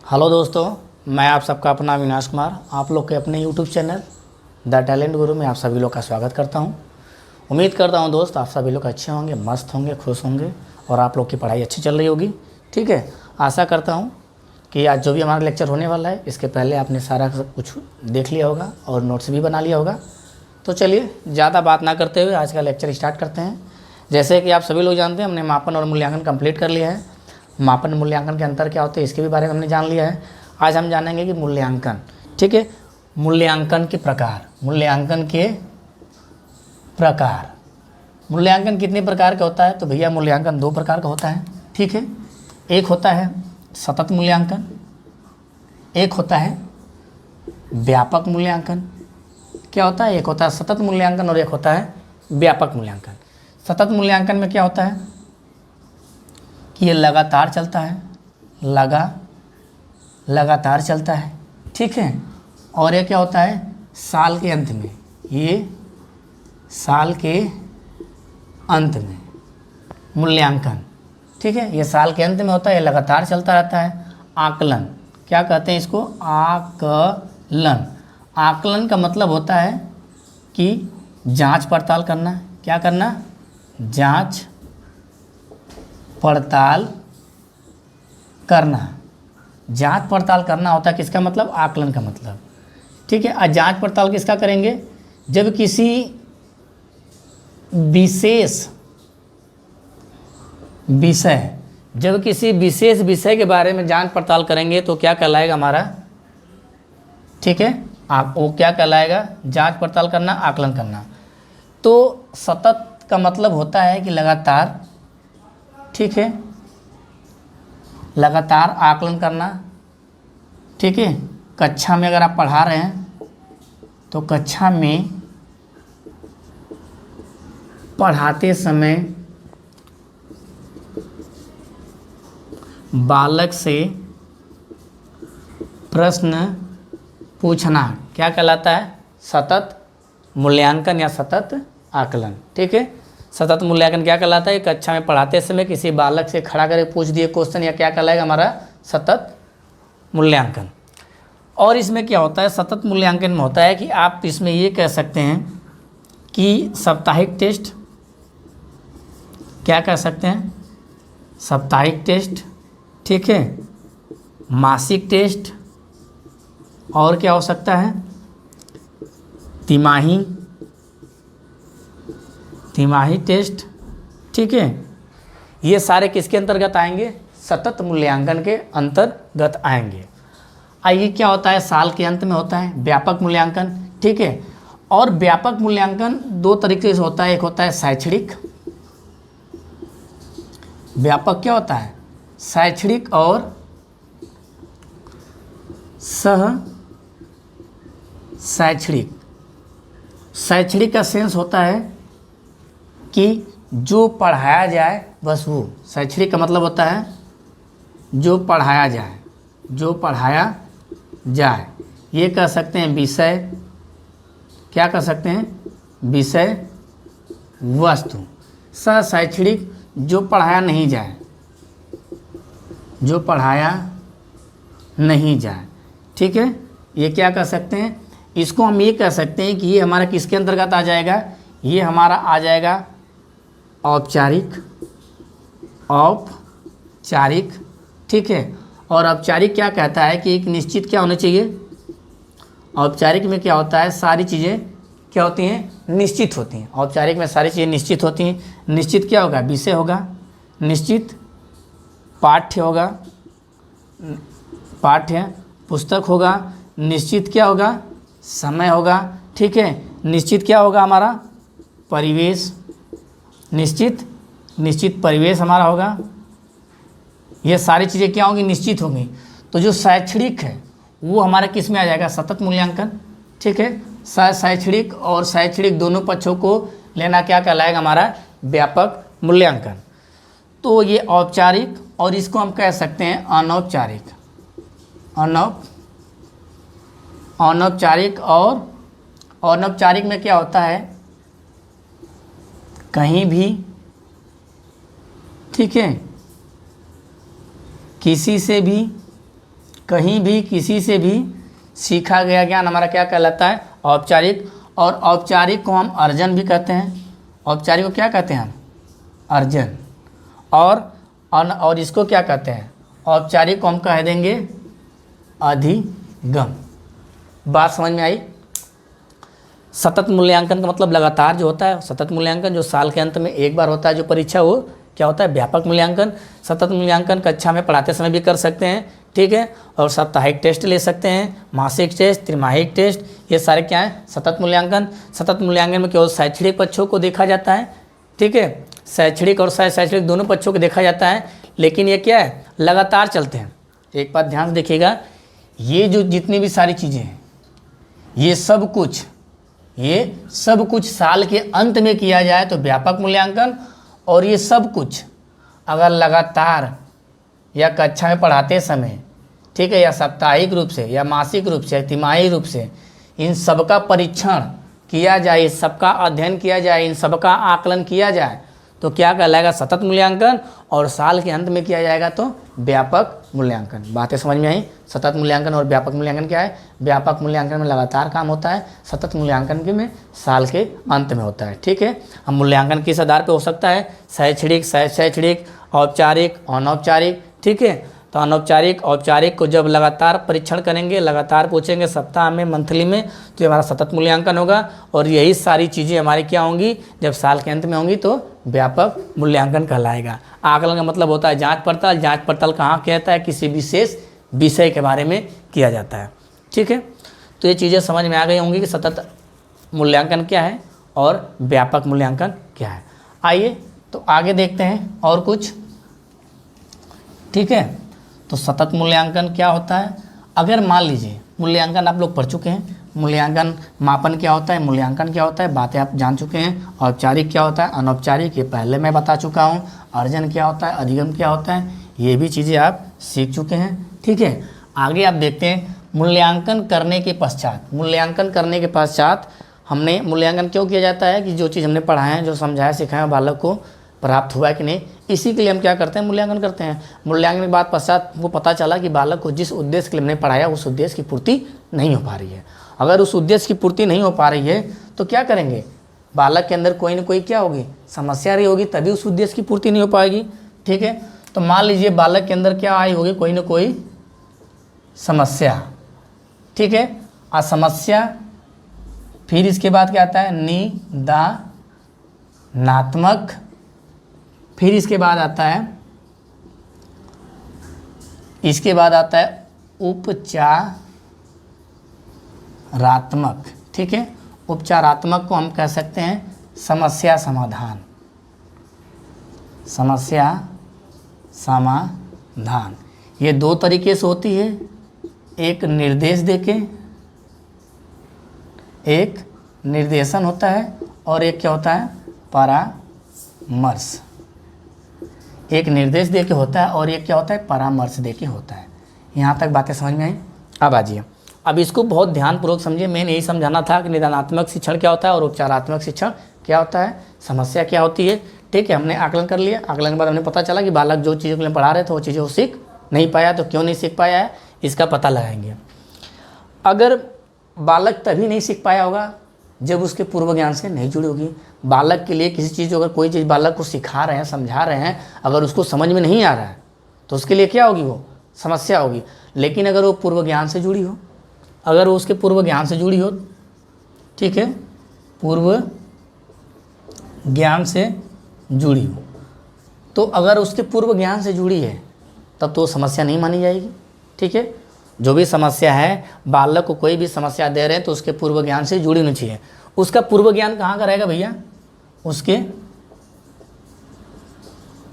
Hello दोस्तों, मैं आप सबका अपना अविनाश कुमार आप लोग के अपने यूट्यूब चैनल द टैलेंट गुरु में आप सभी लोग का स्वागत करता हूं। उम्मीद करता हूं दोस्त आप सभी लोग अच्छे होंगे, मस्त होंगे, खुश होंगे और आप लोग की पढ़ाई अच्छी चल रही होगी। ठीक है, आशा करता हूं कि आज जो भी हमारा लेक्चर होने वाला है इसके पहले आपने सारा कुछ देख लिया होगा और नोट्स भी बना लिया होगा। तो चलिए ज़्यादा बात ना करते हुए आज का लेक्चर स्टार्ट करते हैं। जैसे कि आप सभी लोग जानते हैं, हमने मापन और मूल्यांकन कंप्लीट कर लिया है। मापन मूल्यांकन के अंतर क्या होते हैं इसके भी बारे में हमने जान लिया है। आज हम जानेंगे कि मूल्यांकन, ठीक है, मूल्यांकन के प्रकार। मूल्यांकन के प्रकार, मूल्यांकन कितने प्रकार का होता है? तो भैया मूल्यांकन दो प्रकार का होता है। ठीक है, एक होता है सतत मूल्यांकन, एक होता है व्यापक मूल्यांकन। क्या होता है? एक होता है सतत मूल्यांकन और एक होता है व्यापक मूल्यांकन। सतत मूल्यांकन में क्या होता है कि ये लगातार चलता है, लगातार चलता है। ठीक है, और ये क्या होता है साल के अंत में, ये साल के अंत में मूल्यांकन। ठीक है, ये साल के अंत में होता है, ये लगातार चलता रहता है। आकलन, क्या कहते हैं इसको? आकलन। आकलन का मतलब होता है कि जांच पड़ताल करना। क्या करना? जांच पड़ताल करना। जांच पड़ताल करना होता है किसका मतलब? आकलन का मतलब। ठीक है, जांच पड़ताल किसका करेंगे? जब किसी विशेष विषय, जब किसी विशेष विषय के बारे में जांच पड़ताल करेंगे तो क्या कहलाएगा हमारा? ठीक है, आप वो क्या कहलाएगा? जांच पड़ताल करना, आकलन करना। तो सतत का मतलब होता है कि लगातार, ठीक है, लगातार आकलन करना। ठीक है, कक्षा में अगर आप पढ़ा रहे हैं तो कक्षा में पढ़ाते समय बालक से प्रश्न पूछना क्या कहलाता है? सतत मूल्यांकन या सतत आकलन। ठीक है, सतत मूल्यांकन क्या कहलाता है? कक्षा में पढ़ाते समय किसी बालक से खड़ा करके पूछ दिए क्वेश्चन, या क्या कहलाएगा हमारा? सतत मूल्यांकन। और इसमें क्या होता है? सतत मूल्यांकन में होता है कि आप इसमें ये कह सकते हैं कि साप्ताहिक टेस्ट, क्या कह सकते हैं? साप्ताहिक टेस्ट, ठीक है, मासिक टेस्ट, और क्या हो सकता है? तिमाही टेस्ट। ठीक है, ये सारे किसके अंतर्गत आएंगे? सतत मूल्यांकन के अंतर्गत आएंगे। आइए, क्या होता है? साल के अंत में होता है व्यापक मूल्यांकन। ठीक है, और व्यापक मूल्यांकन दो तरीके से होता है। एक होता है शैक्षणिक। व्यापक क्या होता है? शैक्षणिक और सह शैक्षणिक। शैक्षणिक का सेंस होता है कि जो पढ़ाया जाए बस वो। शैक्षणिक का मतलब होता है जो पढ़ाया जाए, जो पढ़ाया जाए। ये कह सकते हैं विषय, क्या कह सकते हैं? विषय वस्तु। सह शैक्षणिक जो पढ़ाया नहीं जाए, जो पढ़ाया नहीं जाए। ठीक है, ये क्या कह सकते हैं? इसको हम ये कह सकते हैं कि ये हमारा किसके अंतर्गत आ जाएगा? ये हमारा आ जाएगा औपचारिक। औपचारिक, ठीक है। और औपचारिक क्या कहता है कि एक निश्चित क्या होना चाहिए? औपचारिक में क्या होता है? सारी चीज़ें क्या होती हैं? निश्चित होती हैं। औपचारिक में सारी चीज़ें निश्चित होती हैं। निश्चित क्या होगा? विषय होगा, निश्चित पाठ्य होगा, पाठ्य पुस्तक होगा, निश्चित क्या होगा? समय होगा। ठीक है, निश्चित क्या होगा हमारा? परिवेश। निश्चित परिवेश हमारा होगा। ये सारी चीज़ें क्या होंगी? निश्चित होंगी। तो जो शैक्षणिक है वो हमारा किस में आ जाएगा? सतत मूल्यांकन। ठीक है, शैक्षणिक और शैक्षणिक दोनों पक्षों को लेना क्या कहलाएगा हमारा? व्यापक मूल्यांकन। तो ये औपचारिक, और इसको हम कह सकते हैं अनौपचारिक। अनौपचारिक और अनौपचारिक में क्या होता है? कहीं भी, ठीक है, किसी से भी कहीं भी किसी से भी सीखा गया ज्ञान हमारा क्या कहलाता है? औपचारिक। और औपचारिक को हम अर्जन भी कहते हैं। औपचारिक को क्या कहते हैं हम? अर्जन। और इसको क्या कहते हैं? औपचारिक को हम कह देंगे अधिगम। बात समझ में आई? सतत मूल्यांकन का मतलब लगातार जो होता है, सतत मूल्यांकन जो साल के अंत में एक बार होता है जो परीक्षा, वो क्या होता है? व्यापक मूल्यांकन। सतत मूल्यांकन कक्षा में पढ़ाते समय भी कर सकते हैं, ठीक है। और साप्ताहिक टेस्ट ले सकते हैं, मासिक टेस्ट, त्रिमासिक टेस्ट, ये सारे क्या है? सतत मूल्यांकन। सतत मूल्यांकन में केवल शैक्षणिक पक्षों को देखा जाता है, ठीक है। शैक्षणिक और शैक्षणिक दोनों पक्षों को देखा जाता है, लेकिन ये क्या है? लगातार चलते हैं। एक बात ध्यान से देखिएगा, ये जो जितनी भी सारी चीज़ें हैं, ये सब कुछ साल के अंत में किया जाए तो व्यापक मूल्यांकन, और ये सब कुछ अगर लगातार या कक्षा में पढ़ाते समय, ठीक है, या साप्ताहिक रूप से या मासिक रूप से या तिमाही रूप से इन सबका परीक्षण किया जाए, इस सबका अध्ययन किया जाए, इन सबका आकलन किया जाए तो क्या कहलाएगा? सतत मूल्यांकन। और साल के अंत में किया जाएगा तो व्यापक मूल्यांकन। बातें समझ में आई? सतत मूल्यांकन और व्यापक मूल्यांकन क्या है? व्यापक मूल्यांकन में लगातार काम होता है, सतत मूल्यांकन के में साल के अंत में होता है, ठीक है। हम मूल्यांकन किस आधार पर हो सकता है? शैक्षणिक, शैक्षणिक, औपचारिक, अनौपचारिक, ठीक है। तो अनौपचारिक, औपचारिक को जब लगातार परीक्षण करेंगे, लगातार पूछेंगे सप्ताह में, मंथली में, तो ये हमारा सतत मूल्यांकन होगा। और यही सारी चीज़ें हमारी क्या होंगी? जब साल के अंत में होंगी तो व्यापक मूल्यांकन कहलाएगा। आकलन का मतलब होता है जांच पड़ताल। जांच पड़ताल कहाँ कहता है? किसी विशेष विषय के बारे में किया जाता है, ठीक है। तो ये चीज़ें समझ में आ गई होंगी कि सतत मूल्यांकन क्या है और व्यापक मूल्यांकन क्या है। आइए तो आगे देखते हैं और कुछ, ठीक है। तो सतत मूल्यांकन क्या होता है? अगर मान लीजिए मूल्यांकन आप लोग पढ़ चुके हैं, मूल्यांकन मापन क्या होता है, मूल्यांकन क्या होता है, बातें आप जान चुके हैं। औपचारिक क्या होता है, अनौपचारिक ये पहले मैं बता चुका हूँ। अर्जन क्या होता है, अधिगम क्या होता है, ये भी चीज़ें आप सीख चुके हैं, ठीक है। आगे आप देखते हैं मूल्यांकन करने के पश्चात। मूल्यांकन करने के पश्चात हमने मूल्यांकन क्यों किया जाता है? कि जो चीज़ हमने पढ़ाया है, जो समझाया सिखाया बालक को प्राप्त हुआ है कि नहीं, इसी के लिए हम क्या करते हैं? मूल्यांकन करते हैं। मूल्यांकन के बाद पश्चात वो पता चला कि बालक को जिस उद्देश्य के लिए हमने पढ़ाया उस उद्देश्य की पूर्ति नहीं हो पा रही है। अगर उस उद्देश्य की पूर्ति नहीं हो पा रही है तो क्या करेंगे? बालक के अंदर कोई ना कोई क्या होगी? समस्या रही होगी, तभी उस उद्देश्य की पूर्ति नहीं हो पाएगी, ठीक है। तो मान लीजिए बालक के अंदर क्या आई होगी? कोई ना कोई समस्या, ठीक है। असमस्या, फिर इसके बाद क्या आता है? निदानात्मक, फिर इसके बाद आता है उपचारात्मक, ठीक है। उपचारात्मक को हम कह सकते हैं समस्या समाधान। समस्या समाधान ये दो तरीके से होती है, एक निर्देश देके, एक निर्देशन होता है, और एक क्या होता है? परामर्श। एक निर्देश देके होता है और एक क्या होता है? परामर्श देके होता है। यहाँ तक बातें समझ में आई? अब आजिए, अब इसको बहुत ध्यानपूर्वक समझिए। मैंने यही समझाना था कि निदानात्मक शिक्षण क्या होता है और उपचारात्मक शिक्षण क्या होता है, समस्या क्या होती है, ठीक है। हमने आकलन कर लिया। आकलन के बाद हमने पता चला कि बालक जो चीज़ों के लिए पढ़ा रहे थे वो चीज़ें वो सीख नहीं पाया, तो क्यों नहीं सीख पाया है इसका पता लगाएंगे। अगर बालक तभी नहीं सीख पाया होगा जब उसके पूर्व ज्ञान से नहीं जुड़ी होगी। बालक के लिए किसी चीज़, अगर कोई चीज़ बालक को सिखा रहे हैं, समझा रहे हैं, अगर उसको समझ में नहीं आ रहा है तो उसके लिए क्या होगी? वो समस्या होगी। लेकिन अगर वो पूर्व ज्ञान से जुड़ी हो, अगर वो उसके पूर्व ज्ञान से जुड़ी हो, ठीक है, पूर्व ज्ञान से जुड़ी हो, तो अगर उसके पूर्व ज्ञान से जुड़ी है तब तो समस्या नहीं मानी जाएगी, ठीक है। जो भी समस्या है, बालक को कोई भी समस्या दे रहे हैं तो उसके पूर्व ज्ञान से जुड़ी होनी चाहिए। उसका पूर्व ज्ञान कहाँ का रहेगा भैया? उसके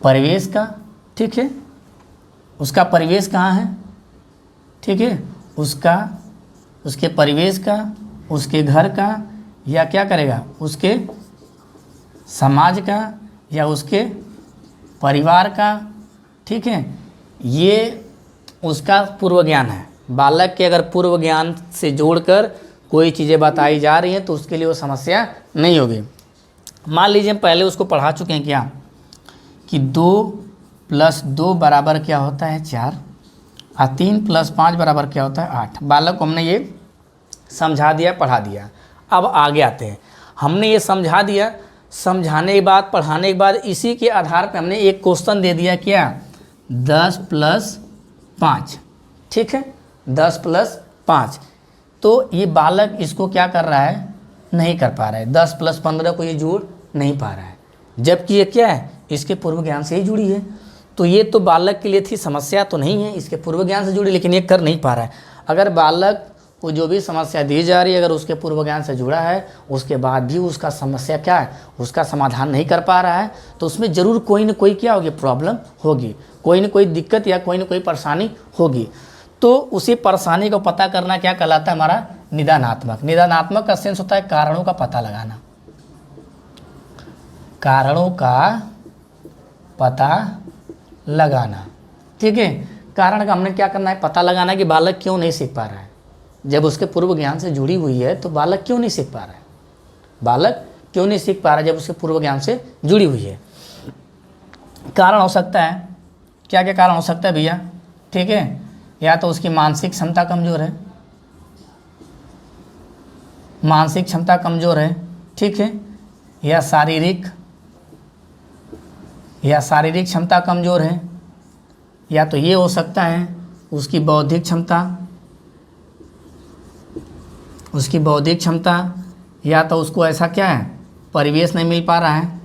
परिवेश का, ठीक है। उसका परिवेश कहाँ है, ठीक है, उसके परिवेश का, उसके घर का, या क्या करेगा? उसके समाज का या उसके परिवार का, ठीक है। ये उसका पूर्व ज्ञान है। बालक के अगर पूर्व ज्ञान से जोड़कर कोई चीज़ें बताई जा रही हैं तो उसके लिए वो समस्या नहीं होगी। मान लीजिए हम पहले उसको पढ़ा चुके हैं क्या कि 2 + 2 = क्या होता है? 4। और 3 + 5 बराबर क्या होता है 8। बालक को हमने ये समझा दिया, पढ़ा दिया। अब आगे आते हैं, हमने ये समझा दिया, समझाने के बाद, पढ़ाने के बाद इसी के आधार पे हमने एक क्वेश्चन दे दिया, क्या 10 + 5, ठीक है 10 + 5। तो ये बालक इसको क्या कर रहा है, नहीं कर पा रहा है, 10 + 15 को ये जोड़ नहीं पा रहा है, जबकि ये क्या है इसके पूर्व ज्ञान से ही जुड़ी है। तो ये तो बालक के लिए थी समस्या, तो नहीं है, इसके पूर्व ज्ञान से जुड़ी, लेकिन ये कर नहीं पा रहा है। अगर बालक को जो भी समस्या दी जा रही है अगर उसके पूर्व ज्ञान से जुड़ा है, उसके बाद भी उसका समस्या क्या है, उसका समाधान नहीं कर पा रहा है, तो उसमें ज़रूर कोई ना कोई क्या होगी, प्रॉब्लम होगी, कोई ना कोई दिक्कत या कोई ना कोई परेशानी होगी। तो उसी परेशानी को पता करना क्या कहलाता है, हमारा निदानात्मक। निदानात्मक का सेंस होता है कारणों का पता लगाना, कारणों का पता लगाना, ठीक है। कारण का हमने क्या करना है, पता लगाना कि बालक क्यों नहीं सीख पा रहा है। जब उसके पूर्व ज्ञान से जुड़ी हुई है तो बालक क्यों नहीं सीख पा रहा है, बालक क्यों नहीं सीख पा रहा है जब उसके पूर्व ज्ञान से जुड़ी हुई है। कारण हो सकता है, क्या क्या कारण हो सकता है भैया, ठीक है, या तो उसकी मानसिक क्षमता कमज़ोर है, मानसिक क्षमता कमज़ोर है, ठीक है, या शारीरिक क्षमता कमज़ोर है, या तो ये हो सकता है उसकी बौद्धिक क्षमता, या तो उसको ऐसा क्या है परिवेश नहीं मिल पा रहा है,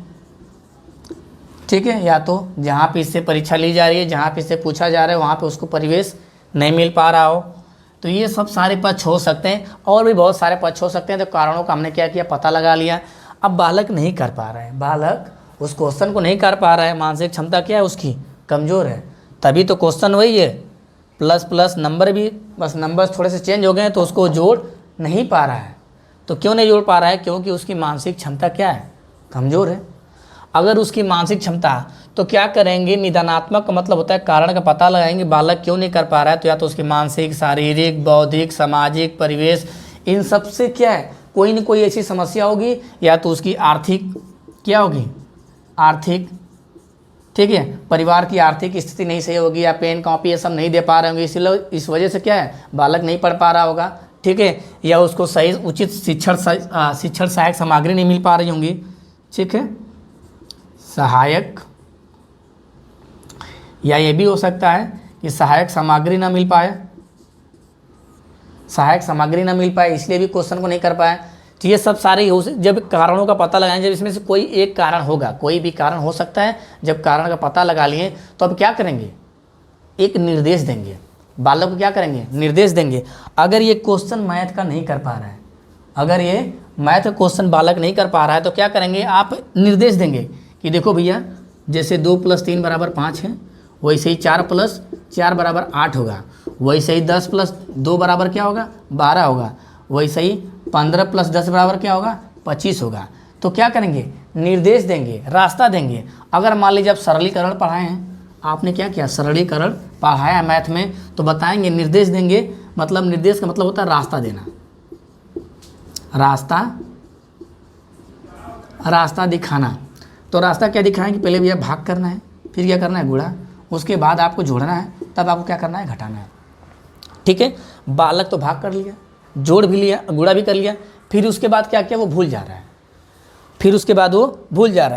ठीक है, या तो जहाँ पे इससे परीक्षा ली जा रही है, जहाँ पे इससे पूछा जा रहा है वहाँ पे उसको परिवेश नहीं मिल पा रहा हो। तो ये सब सारे पक्ष हो सकते हैं, और भी बहुत सारे पक्ष हो सकते हैं। तो कारणों का हमने क्या किया, पता लगा लिया। अब बालक नहीं कर पा रहा है, बालक उस क्वेश्चन को नहीं कर पा रहा है, मानसिक क्षमता क्या है उसकी कमज़ोर है, तभी तो क्वेश्चन वही है, प्लस प्लस नंबर भी, बस नंबर्स थोड़े से चेंज हो गए हैं, तो उसको जोड़ नहीं पा रहा है। तो क्यों नहीं जोड़ पा रहा है, क्योंकि उसकी मानसिक क्षमता क्या है, कमज़ोर है। अगर उसकी मानसिक क्षमता, तो क्या करेंगे, निदानात्मक का मतलब होता है कारण का पता लगाएंगे, बालक क्यों नहीं कर पा रहा है, तो या तो उसकी मानसिक, शारीरिक, बौद्धिक, सामाजिक, परिवेश, इन सब से क्या है कोई न कोई ऐसी समस्या होगी, या तो उसकी आर्थिक क्या होगी, आर्थिक, ठीक है, परिवार की आर्थिक स्थिति नहीं सही होगी, या पेन कॉपी ये सब नहीं दे पा रहे होंगे, इसलिए इस वजह से क्या है बालक नहीं पढ़ पा रहा होगा, ठीक है, या उसको सही उचित शिक्षण सहायक सामग्री नहीं मिल पा रही होंगी, ठीक है, सहायक, या ये भी हो सकता है कि सहायक सामग्री ना मिल पाए, इसलिए भी क्वेश्चन को नहीं कर पाए। तो ये सब सारे जब कारणों का पता लगाएंगे, जब इसमें से कोई एक कारण होगा, कोई भी कारण हो सकता है, जब कारण का पता लगा लिए तो अब क्या करेंगे, एक निर्देश देंगे, बालक को क्या करेंगे, निर्देश देंगे। अगर ये क्वेश्चन मैथ का नहीं कर पा रहा है, अगर ये मैथ का क्वेश्चन बालक नहीं कर पा रहा है, तो क्या करेंगे, आप निर्देश देंगे कि देखो भैया, जैसे 2 + 3 = 5 है, वैसे ही 4 + 4 = 8 होगा, वैसे ही 10 + 2 = क्या होगा, 12 होगा, वैसे ही 15 + 10 = क्या होगा, 25 होगा। तो क्या करेंगे, निर्देश देंगे, रास्ता देंगे। अगर मान लीजिए आप सरलीकरण पढ़ाए हैं, आपने क्या किया, सरलीकरण पढ़ाया मैथ में, तो बताएंगे, निर्देश देंगे, मतलब निर्देश का मतलब होता है रास्ता देना, रास्ता दिखाना। तो रास्ता क्या दिखाएंगे, पहले भैया भाग करना है, फिर क्या करना है, गुणा, उसके बाद आपको जोड़ना है, तब आपको क्या करना है, घटाना है, ठीक है। बालक तो भाग कर लिया, जोड़ भी लिया, गुणा भी कर लिया, फिर उसके बाद क्या किया, वो भूल जा रहा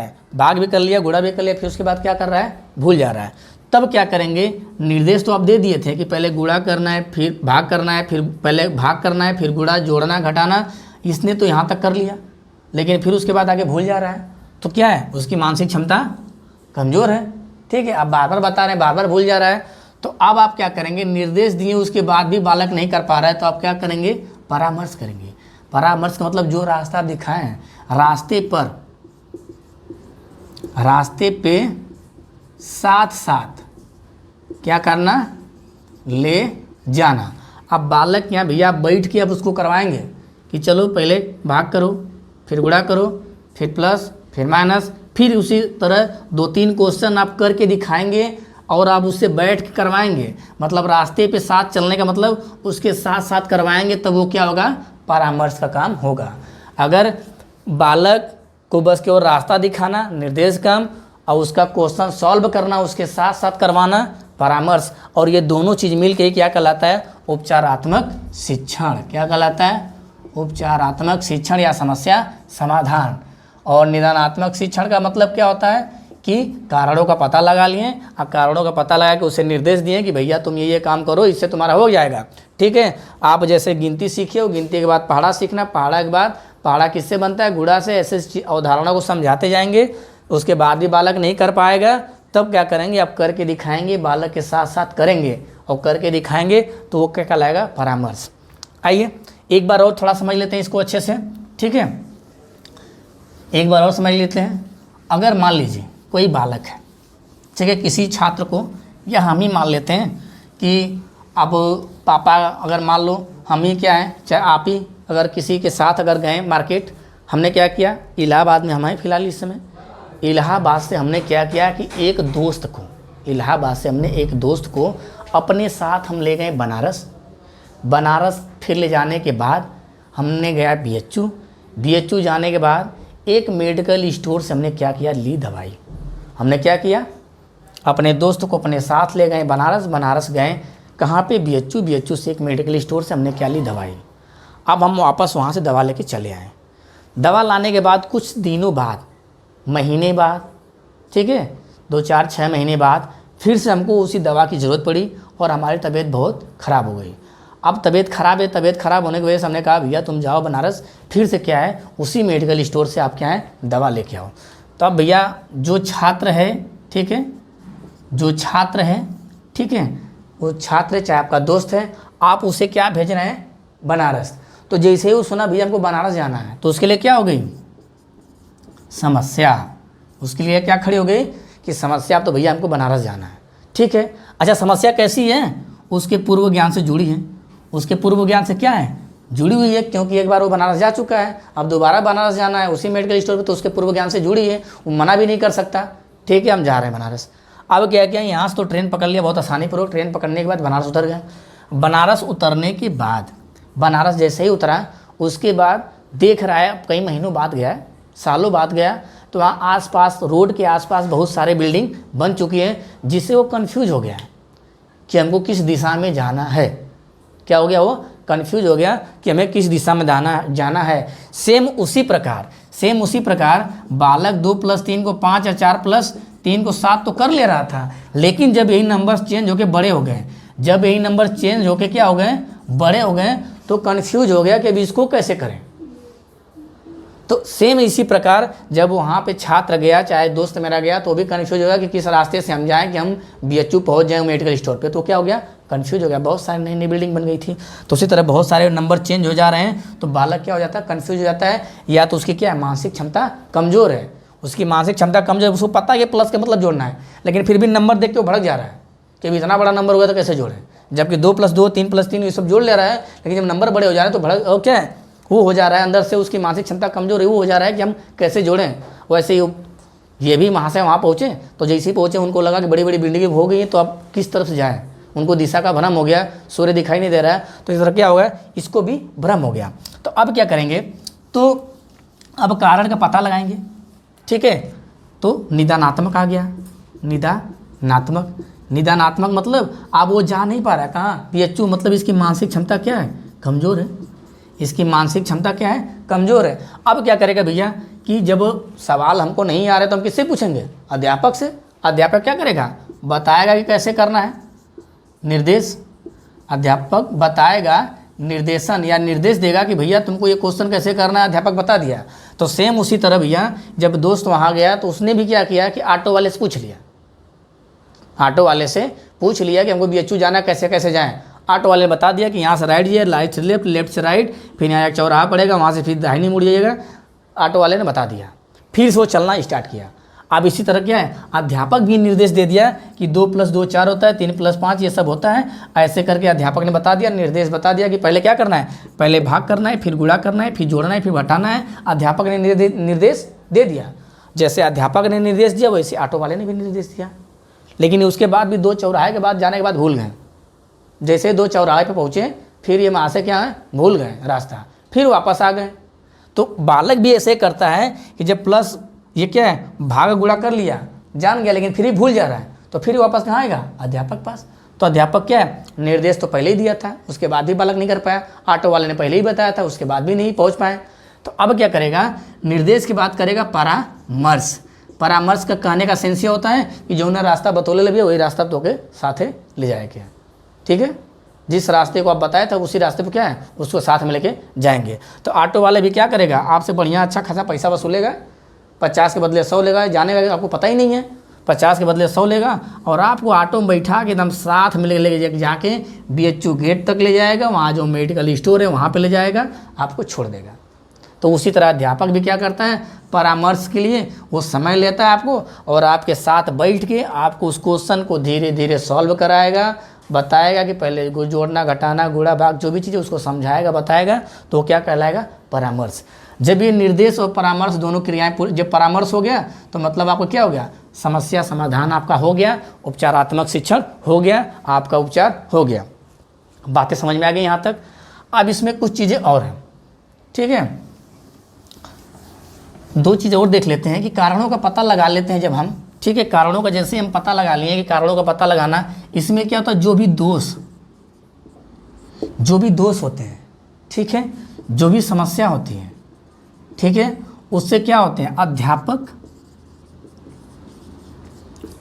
है, भाग भी कर लिया, गुणा भी कर लिया, फिर उसके बाद क्या कर रहा है, भूल जा रहा है। तब क्या करेंगे, निर्देश तो आप दे दिए थे कि पहले गुणा करना है, फिर भाग करना है, फिर पहले भाग करना है, फिर गुणा, जोड़ना, घटाना, इसने तो यहाँ तक कर लिया, लेकिन फिर उसके बाद आगे भूल जा रहा है। तो क्या है, उसकी मानसिक क्षमता कमज़ोर है, ठीक है। आप बार बार बता रहे हैं, बार बार भूल जा रहा है। तो अब आप क्या करेंगे, निर्देश दिए उसके बाद भी बालक नहीं कर पा रहा है, तो आप क्या करेंगे, परामर्श करेंगे। परामर्श का मतलब जो रास्ता आप दिखाए हैं, रास्ते पे साथ साथ क्या करना, ले जाना। अब बालक यहाँ भैया बैठ के अब उसको करवाएंगे कि चलो पहले भाग करो, फिर गुणा करो, फिर प्लस, फिर माइनस, फिर उसी तरह 2-3 क्वेश्चन आप करके दिखाएंगे और आप उससे बैठ के करवाएंगे। मतलब रास्ते पे साथ चलने का मतलब उसके साथ साथ करवाएंगे, तब वो क्या होगा, परामर्श का काम होगा। अगर बालक को बस केवल रास्ता दिखाना, निर्देश काम, और उसका क्वेश्चन सॉल्व करना, उसके साथ साथ करवाना, परामर्श, और ये दोनों चीज़ मिल के क्या कहलाता है? उपचारात्मक शिक्षण। क्या कहलाता है? उपचारात्मक शिक्षण या समस्या समाधान। और निदानात्मक शिक्षण का मतलब क्या होता है कि कारणों का पता लगा लिए, और कारणों का पता लगा के उसे निर्देश दिए कि भैया तुम ये काम करो, इससे तुम्हारा हो जाएगा। ठीक है, आप जैसे गिनती सीखे हो, गिनती के बाद पहाड़ा सीखना, पहाड़ा के बाद पहाड़ा किससे बनता है? गुणा से। ऐसे अवधारणा को समझाते जाएंगे, उसके बाद भी बालक नहीं कर पाएगा, तब क्या करेंगे? आप करके दिखाएंगे, बालक के साथ साथ करेंगे और करके दिखाएंगे, तो वो क्या कहलाएगा? परामर्श। आइए एक बार और थोड़ा समझ लेते हैं इसको अच्छे से। ठीक है, एक बार और समझ लेते हैं। अगर मान लीजिए कोई बालक है, ठीक है, किसी छात्र को, या हम ही मान लेते हैं कि अब पापा, अगर मान लो हम ही क्या है, चाहे आप ही अगर किसी के साथ अगर गए मार्केट, हमने क्या किया? इलाहाबाद में हम हैं फिलहाल इस समय, इलाहाबाद से हमने क्या किया कि एक दोस्त को, इलाहाबाद से हमने एक दोस्त को अपने साथ हम ले गए बनारस। बनारस फिर ले जाने के बाद हमने गया बीएचयू। बीएचयू जाने के बाद एक मेडिकल स्टोर से हमने क्या किया? ली दवाई। हमने क्या किया? अपने दोस्त को अपने साथ ले गए बनारस। बनारस गए कहाँ पे? बीएचयू। बीएचयू से एक मेडिकल स्टोर से हमने क्या ली? दवाई। अब हम वापस वहाँ से दवा लेके चले आए। दवा लाने के बाद कुछ दिनों बाद, महीने बाद, ठीक है, 2-4-6 महीने बाद फिर से हमको उसी दवा की ज़रूरत पड़ी और हमारी तबीयत बहुत ख़राब हो गई। अब तबीयत ख़राब है, तबीयत ख़राब होने की वजह से हमने कहा भैया तुम जाओ बनारस, फिर से क्या है, उसी मेडिकल स्टोर से आप क्या है, दवा लेके आओ। तो अब भैया जो छात्र है, ठीक है, जो छात्र है, ठीक है, वो छात्र चाहे आपका दोस्त है, आप उसे क्या भेज रहे हैं? बनारस। तो जैसे ही वो सुना भैया हमको बनारस जाना है, तो उसके लिए क्या हो गई? समस्या। उसके लिए क्या खड़ी हो गई कि समस्या, अब तो भैया हमको बनारस जाना है। ठीक है, अच्छा समस्या कैसी है? उसके पूर्व ज्ञान से जुड़ी है। उसके पूर्व ज्ञान से क्या है? जुड़ी हुई है, क्योंकि एक बार वो बनारस जा चुका है, अब दोबारा बनारस जाना है उसी मेडिकल स्टोर पे, तो उसके पूर्व ज्ञान से जुड़ी है, वो मना भी नहीं कर सकता। ठीक है, हम जा रहे हैं बनारस। अब क्या किया? यहाँ से तो ट्रेन पकड़ लिया बहुत आसानी पूर्वक। ट्रेन पकड़ने के बाद बनारस उतर गए। बनारस उतरने के बाद, बनारस जैसे ही उतरा, उसके बाद देख रहा है, कई महीनों बाद गया, सालों बाद गया, तो वहाँ आसपास, रोड के आसपास बहुत सारे बिल्डिंग बन चुकी हैं, जिससे वो कन्फ्यूज हो गया कि हमको किस दिशा में जाना है। क्या हो गया? वो कन्फ्यूज हो गया कि हमें किस दिशा में जाना है। सेम उसी प्रकार बालक 2+3 को 5 या 4+3 को 7 तो कर ले रहा था, लेकिन जब यही नंबर चेंज होके बड़े हो गए, जब यही नंबर चेंज होके क्या हो गए? बड़े हो गए, तो कन्फ्यूज हो गया कि अभी इसको कैसे करें। तो सेम इसी प्रकार जब वहाँ पे छात्र गया, चाहे दोस्त मेरा गया, तो भी कन्फ्यूज हो गया कि किस रास्ते से हम जाएं कि हम बीएचयू पहुँच जाएं मेडिकल स्टोर पे। तो क्या हो गया? कन्फ्यूज हो गया। बहुत सारी नई नई बिल्डिंग बन गई थी, तो उसी तरह बहुत सारे नंबर चेंज हो जा रहे हैं, तो बालक क्या हो जाता है? कन्फ्यूज हो जाता है। या तो उसकी क्या है? मानसिक क्षमता कमज़ोर है। उसकी मानसिक क्षमता कमज़ोर, उसको पता है कि प्लस का मतलब जोड़ना है, लेकिन फिर भी नंबर देख के वो भड़क जा रहा है कि अभी इतना बड़ा नंबर हुआ तो कैसे जोड़ें, जबकि 2+2, 3+3 ये सब जोड़ ले रहा है, लेकिन जब नंबर बड़े हो जा रहे हैं तो भड़क, और क्या है, वो हो जा रहा है अंदर से, उसकी मानसिक क्षमता कमज़ोर है, वो हो जा रहा है कि हम कैसे जोड़ें। वैसे ही ये भी वहाँ से वहाँ पहुँचे, तो जैसे ही पहुँचे उनको लगा कि बड़ी बड़ी बिल्डिंगें हो गई हैं, तो अब किस तरफ से जाएँ, उनको दिशा का भ्रम हो गया, सूर्य दिखाई नहीं दे रहा है, तो इस तरह क्या हो गया? इसको भी भ्रम हो गया। तो अब क्या करेंगे? तो अब कारण का पता लगाएंगे। ठीक है, तो निदानात्मक आ गया। निदानात्मक मतलब अब वो जा नहीं पा रहा है कहाँ? बीएचयू, मतलब इसकी मानसिक क्षमता क्या है? कमज़ोर है। इसकी मानसिक क्षमता क्या है? कमज़ोर है। अब क्या करेगा भैया कि जब सवाल हमको नहीं आ रहे तो हम किससे पूछेंगे? अध्यापक से। अध्यापक क्या करेगा? बताएगा कि कैसे करना है, निर्देश। अध्यापक बताएगा, निर्देशन या निर्देश देगा कि भैया तुमको ये क्वेश्चन कैसे करना है, अध्यापक बता दिया। तो सेम उसी तरह भैया जब दोस्त वहाँ गया तो उसने भी क्या किया कि ऑटो वाले से पूछ लिया, ऑटो वाले से पूछ लिया कि हमको बीएचयू जाना, कैसे कैसे जाएं। ऑटो वाले ने बता दिया कि यहाँ से राइट जाइए, राइट से लेफ्ट, लेफ्ट से राइट, फिर यहाँ एक चौराहा पड़ेगा, वहाँ से फिर दाहिनी मुड़ जाइएगा। ऑटो वाले ने बता दिया, फिर से वो चलना स्टार्ट किया। अब इसी तरह क्या है, अध्यापक भी निर्देश दे दिया कि 2+2 4 होता है, 3+5 ये सब होता है। ऐसे करके अध्यापक ने बता दिया, निर्देश बता दिया कि पहले क्या करना है, पहले भाग करना है, फिर गुणा करना है, फिर जोड़ना है, फिर घटाना है। अध्यापक ने निर्देश दे दिया। जैसे अध्यापक ने निर्देश दिया वैसे ऑटो वाले ने भी निर्देश दिया। लेकिन उसके बाद भी 2 चौराहे के बाद जाने के बाद भूल गए। जैसे 2 चौराहे पे पहुँचे, फिर ये वहाँ से क्या है, भूल गए रास्ता, फिर वापस आ गए। तो बालक भी ऐसे करता है कि जब प्लस ये क्या है, भाग गुणा कर लिया, जान गया, लेकिन फिर भी भूल जा रहा है, तो फिर वापस कहाँ आएगा, अध्यापक पास। तो अध्यापक क्या है, निर्देश तो पहले ही दिया था, उसके बाद भी बालक नहीं कर पाया, ऑटो वाले ने पहले ही बताया था, उसके बाद भी नहीं पहुँच पाए। तो अब क्या करेगा, निर्देश की बात करेगा परामर्श। परामर्श का कहने का सेंस ये होता है कि जो उन्हें रास्ता बतौले लगे वही रास्ता तो के साथे ले जाएगा, ठीक है। जिस रास्ते को आप बताया था उसी रास्ते पे क्या है, उसको साथ में लेके जाएंगे। तो ऑटो वाले भी क्या करेगा, आपसे बढ़िया अच्छा खासा पैसा वसूलेगा, 50 के बदले 100 लेगा, जाने का आपको पता ही नहीं है, 50 के बदले 100 लेगा और आपको ऑटो में बैठा के एकदम साथ में ले जाके BHU गेट तक ले जाएगा, वहाँ जो मेडिकल स्टोर है वहाँ पे ले जाएगा, आपको छोड़ देगा। तो उसी तरह अध्यापक भी क्या करता है, परामर्श के लिए वो समय लेता है आपको और आपके साथ बैठ के आपको उस क्वेश्चन को धीरे धीरे सॉल्व कराएगा, बताएगा कि पहले जोड़ना घटाना गुणा भाग जो भी चीज़ है उसको समझाएगा बताएगा, तो क्या कहलाएगा, परामर्श। जब ये निर्देश और परामर्श दोनों क्रियाएं जब परामर्श हो गया तो मतलब आपको क्या हो गया, समस्या समाधान आपका हो गया, उपचारात्मक शिक्षण हो गया, आपका उपचार हो गया। बातें समझ में आ गई यहाँ तक। अब इसमें कुछ चीज़ें और हैं, ठीक है, 2 चीज़ और देख लेते हैं कि कारणों का पता लगा लेते हैं जब हम, ठीक है। कारणों का जैसे हम पता लगा लिए कि कारणों का पता लगाना, इसमें क्या होता है, जो भी दोष होते हैं, ठीक है, जो भी समस्या होती है, ठीक है, उससे क्या होते हैं, अध्यापक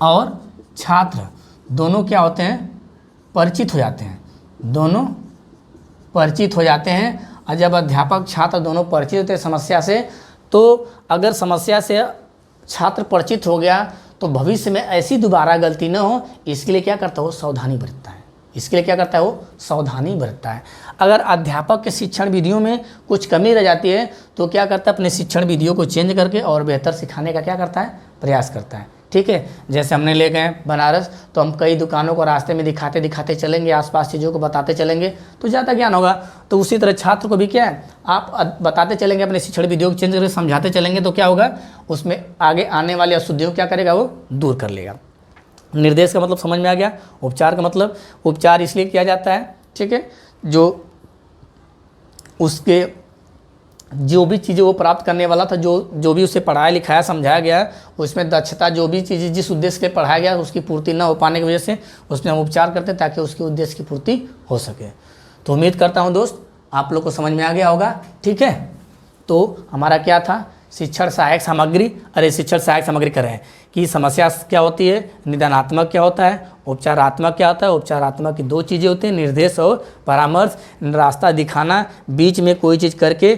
और छात्र दोनों क्या होते हैं, परिचित हो जाते हैं, दोनों परिचित हो जाते हैं। और जब अध्यापक छात्र दोनों परिचित होते हैं समस्या से, तो अगर समस्या से छात्र परिचित हो गया तो भविष्य में ऐसी दोबारा गलती न हो, इसके लिए क्या करता है वो, सावधानी बरतता है। इसके लिए क्या करता है वो, सावधानी बरतता है। अगर अध्यापक के शिक्षण विधियों में कुछ कमी रह जाती है तो क्या करता है, अपने शिक्षण विधियों को चेंज करके और बेहतर सिखाने का क्या करता है, प्रयास करता है, ठीक है। जैसे हमने ले गए बनारस, तो हम कई दुकानों को रास्ते में दिखाते दिखाते चलेंगे, आसपास चीज़ों को बताते चलेंगे तो ज़्यादा ज्ञान होगा। तो उसी तरह छात्र को भी क्या है, आप बताते चलेंगे, अपने शिक्षण विधियों को चेंज करके समझाते चलेंगे, तो क्या होगा, उसमें आगे आने वाली अशुद्धियों क्या करेगा, वो दूर कर लेगा। निर्देश का मतलब समझ में आ गया। उपचार का मतलब, उपचार इसलिए किया जाता है, ठीक है, जो उसके जो भी चीज़ें वो प्राप्त करने वाला था, जो भी उसे पढ़ाया लिखाया समझाया गया, उसमें दक्षता जो भी चीज़ें जिस उद्देश्य के लिए पढ़ाया गया उसकी पूर्ति न हो पाने की वजह से उसमें हम उपचार करते हैं ताकि उसके उद्देश्य की पूर्ति हो सके। तो उम्मीद करता हूँ दोस्त आप लोग को समझ में आ गया होगा, ठीक है। तो हमारा क्या था, शिक्षण सहायक सामग्री, अरे शिक्षण सहायक सामग्री करें कि समस्या क्या होती है, निदानात्मक क्या होता है, उपचारात्मक क्या होता है। उपचारात्मक की 2 चीज़ें होती हैं, निर्देश और परामर्श। रास्ता दिखाना, बीच में कोई चीज़ करके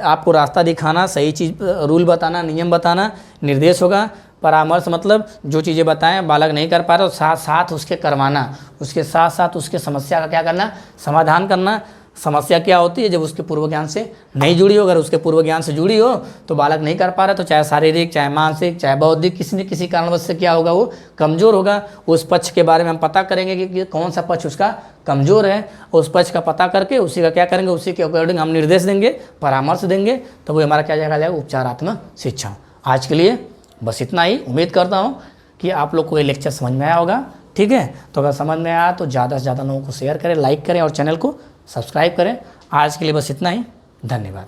आपको रास्ता दिखाना, सही चीज़ रूल बताना, नियम बताना, निर्देश होगा। परामर्श मतलब जो चीज़ें बताएं बालक नहीं कर पा रहा तो साथ साथ उसके करवाना, उसके साथ साथ उसके समस्या का क्या करना, समाधान करना। समस्या क्या होती है, जब उसके पूर्व ज्ञान से नहीं जुड़ी हो, अगर उसके पूर्व ज्ञान से जुड़ी हो तो बालक नहीं कर पा रहा, तो चाहे शारीरिक चाहे मानसिक चाहे बौद्धिक किसी न किसी कारणवश से क्या होगा, वो कमज़ोर होगा। उस पक्ष के बारे में हम पता करेंगे कि कौन सा पक्ष उसका कमज़ोर है, उस पक्ष का पता करके उसी का क्या करेंगे, उसी के अकॉर्डिंग हम निर्देश देंगे, परामर्श देंगे, तो वो हमारा क्या जाएगा उपचारात्मक शिक्षा। आज के लिए बस इतना ही। उम्मीद करता हूँ कि आप लोग को ये लेक्चर समझ में आया होगा, ठीक है। तो अगर समझ में आया तो ज़्यादा से ज़्यादा लोगों को शेयर करें, लाइक करें और चैनल को सब्सक्राइब करें। आज के लिए बस इतना ही, धन्यवाद।